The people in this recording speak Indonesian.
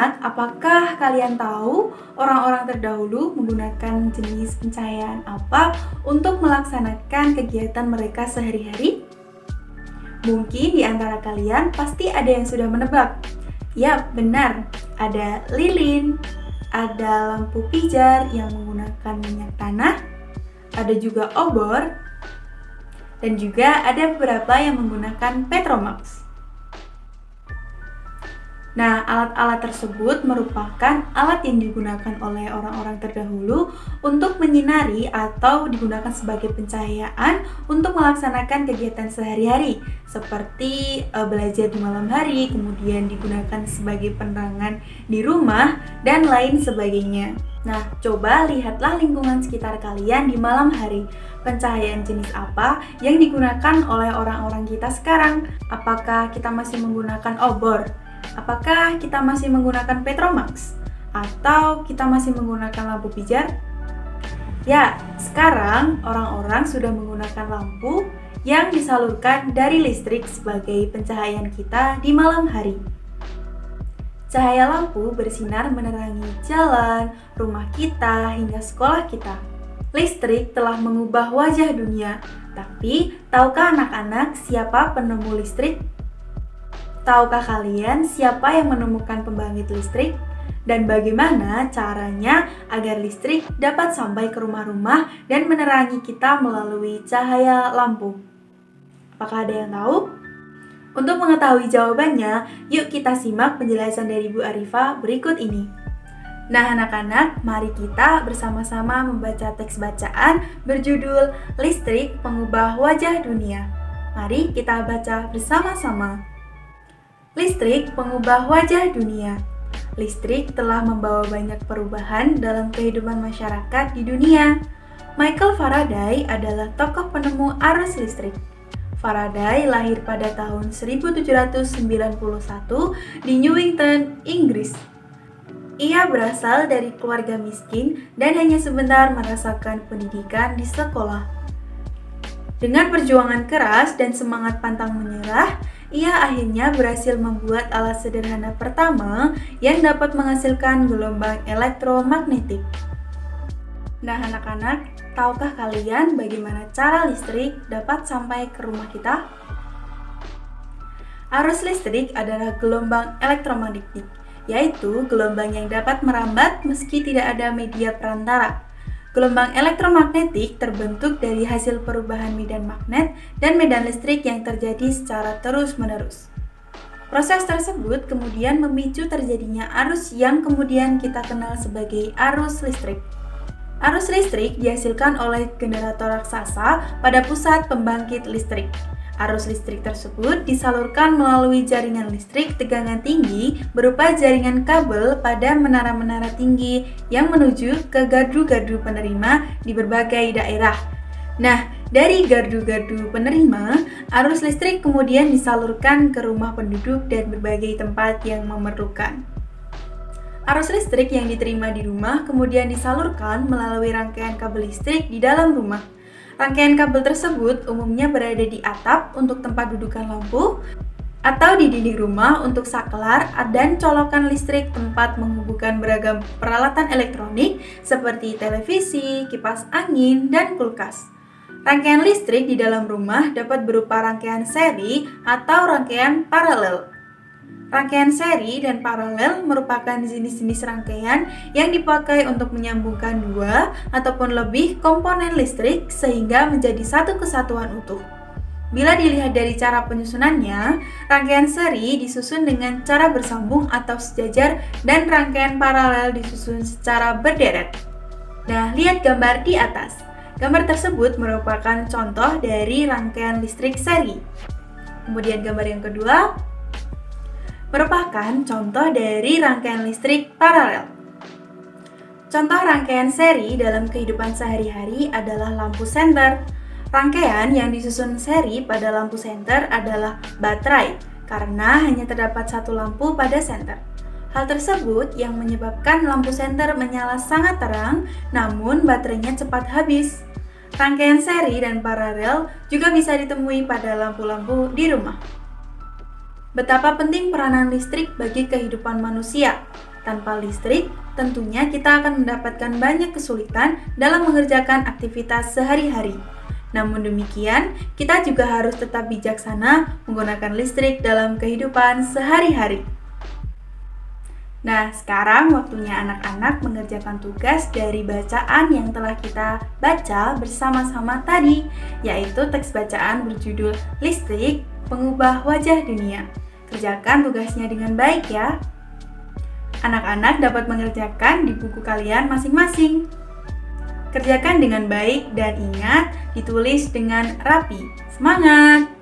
anak-anak, apakah kalian tahu orang-orang terdahulu menggunakan jenis pencahayaan apa untuk melaksanakan kegiatan mereka sehari-hari? Mungkin di antara kalian pasti ada yang sudah menebak. Ya, benar. Ada lilin, ada lampu pijar yang menggunakan minyak tanah, ada juga obor, dan juga ada beberapa yang menggunakan Petromax. Nah, alat-alat tersebut merupakan alat yang digunakan oleh orang-orang terdahulu untuk menyinari atau digunakan sebagai pencahayaan untuk melaksanakan kegiatan sehari-hari seperti belajar di malam hari, kemudian digunakan sebagai penerangan di rumah, dan lain sebagainya. Nah, coba lihatlah lingkungan sekitar kalian di malam hari. Pencahayaan jenis apa yang digunakan oleh orang-orang kita sekarang? Apakah kita masih menggunakan obor? Apakah kita masih menggunakan Petromax? Atau kita masih menggunakan lampu pijar? Ya, sekarang orang-orang sudah menggunakan lampu yang disalurkan dari listrik sebagai pencahayaan kita di malam hari. Cahaya lampu bersinar menerangi jalan, rumah kita, hingga sekolah kita. Listrik telah mengubah wajah dunia, tapi tahukah anak-anak siapa penemu listrik? Tahukah kalian siapa yang menemukan pembangkit listrik? Dan bagaimana caranya agar listrik dapat sampai ke rumah-rumah dan menerangi kita melalui cahaya lampu? Apakah ada yang tahu? Untuk mengetahui jawabannya, yuk kita simak penjelasan dari Bu Arifa berikut ini. Nah anak-anak, mari kita bersama-sama membaca teks bacaan berjudul Listrik Pengubah Wajah Dunia. Mari kita baca bersama-sama. Listrik pengubah wajah dunia. Listrik telah membawa banyak perubahan dalam kehidupan masyarakat di dunia. Michael Faraday adalah tokoh penemu arus listrik. Faraday lahir pada tahun 1791 di Newington, Inggris. Ia berasal dari keluarga miskin dan hanya sebentar merasakan pendidikan di sekolah. Dengan perjuangan keras dan semangat pantang menyerah, ia akhirnya berhasil membuat alat sederhana pertama yang dapat menghasilkan gelombang elektromagnetik. Nah anak-anak, tahukah kalian bagaimana cara listrik dapat sampai ke rumah kita? Arus listrik adalah gelombang elektromagnetik, yaitu gelombang yang dapat merambat meski tidak ada media perantara. Gelombang elektromagnetik terbentuk dari hasil perubahan medan magnet dan medan listrik yang terjadi secara terus-menerus. Proses tersebut kemudian memicu terjadinya arus yang kemudian kita kenal sebagai arus listrik. Arus listrik dihasilkan oleh generator raksasa pada pusat pembangkit listrik. Arus listrik tersebut disalurkan melalui jaringan listrik tegangan tinggi berupa jaringan kabel pada menara-menara tinggi yang menuju ke gardu-gardu penerima di berbagai daerah. Nah, dari gardu-gardu penerima, arus listrik kemudian disalurkan ke rumah penduduk dan berbagai tempat yang memerlukan. Arus listrik yang diterima di rumah kemudian disalurkan melalui rangkaian kabel listrik di dalam rumah. Rangkaian kabel tersebut umumnya berada di atap untuk tempat dudukan lampu atau di dinding rumah untuk saklar dan colokan listrik tempat menghubungkan beragam peralatan elektronik seperti televisi, kipas angin, dan kulkas. Rangkaian listrik di dalam rumah dapat berupa rangkaian seri atau rangkaian paralel. Rangkaian seri dan paralel merupakan jenis-jenis rangkaian yang dipakai untuk menyambungkan dua ataupun lebih komponen listrik sehingga menjadi satu kesatuan utuh. Bila dilihat dari cara penyusunannya, rangkaian seri disusun dengan cara bersambung atau sejajar dan rangkaian paralel disusun secara berderet. Nah, lihat gambar di atas. Gambar tersebut merupakan contoh dari rangkaian listrik seri. Kemudian gambar yang kedua merupakan contoh dari rangkaian listrik paralel. Contoh rangkaian seri dalam kehidupan sehari-hari adalah lampu senter. Rangkaian yang disusun seri pada lampu senter adalah baterai, karena hanya terdapat satu lampu pada senter. Hal tersebut yang menyebabkan lampu senter menyala sangat terang, namun baterainya cepat habis. Rangkaian seri dan paralel juga bisa ditemui pada lampu-lampu di rumah. Betapa penting peranan listrik bagi kehidupan manusia. Tanpa listrik, tentunya kita akan mendapatkan banyak kesulitan dalam mengerjakan aktivitas sehari-hari. Namun demikian, kita juga harus tetap bijaksana menggunakan listrik dalam kehidupan sehari-hari. Nah, sekarang waktunya anak-anak mengerjakan tugas dari bacaan yang telah kita baca bersama-sama tadi, yaitu teks bacaan berjudul Listrik, Pengubah Wajah Dunia. Kerjakan tugasnya dengan baik ya. Anak-anak dapat mengerjakan di buku kalian masing-masing. Kerjakan dengan baik dan ingat, ditulis dengan rapi. Semangat!